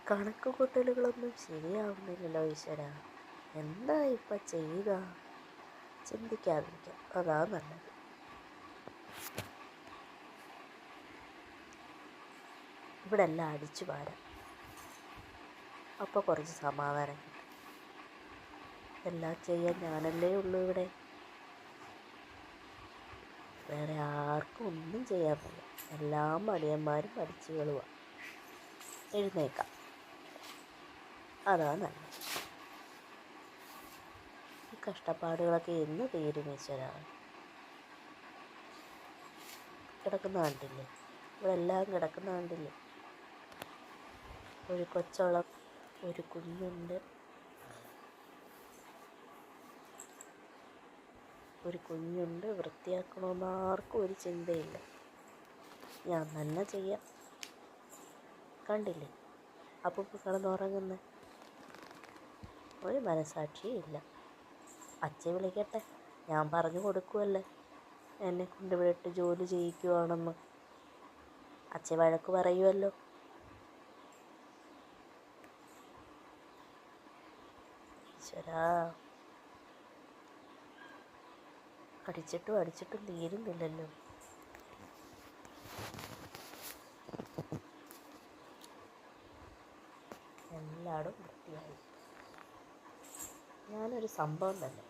കണക്ക് കൂട്ടലുകളൊന്നും ശരിയാവുന്നില്ലല്ലോ ഈശ്വര. എന്താ ഇപ്പം ചെയ്യുക? ചിന്തിക്കാതിരിക്കാം, അതാ നല്ലത്. ഇവിടെ എല്ലാം അടിച്ചു വാരാം, അപ്പോൾ കുറച്ച് സമാധാനം കിട്ടും. എല്ലാം ചെയ്യാൻ ഞാനല്ലേ ഉള്ളൂ ഇവിടെ. വേറെ ആർക്കും ഒന്നും ചെയ്യാൻ വയ്യ. എല്ലാം മടിയന്മാരും മടിച്ചുകളുമാണ്. എഴുന്നേക്കാം, അതാ നല്ലത്. ഈ കഷ്ടപ്പാടുകളൊക്കെ എന്ന് തീരും ഈശ്വര? കിടക്കുന്ന കണ്ടില്ലേ, ഇവിടെ എല്ലാം കിടക്കുന്ന കണ്ടില്ലേ? ഒരു കൊച്ചുള്ള ഒരു കുഞ്ഞുണ്ട്, വൃത്തിയാക്കണമെന്ന് ആർക്കും ഒരു ചിന്തയില്ല. ഞാൻ തന്നെ ചെയ്യാം. കണ്ടില്ലേ അപ്പോൾ കിടന്നുറങ്ങുന്ന ഒരു മനസാക്ഷിയും ഇല്ല. അച്ഛൻ വിളിക്കട്ടെ, ഞാൻ പറഞ്ഞു കൊടുക്കുമല്ലേ എന്നെ കൊണ്ടുവിട്ട് ജോലി ചെയ്യിക്കുവാണെന്ന്. അച്ഛൻ വഴക്ക് പറയുമല്ലോ. ഈശ്വരാ, അടിച്ചിട്ടും തീരുന്നില്ലല്ലോ. എല്ലായിടും വൃത്തിയായി. ഞാനൊരു സംഭവം തന്നെ.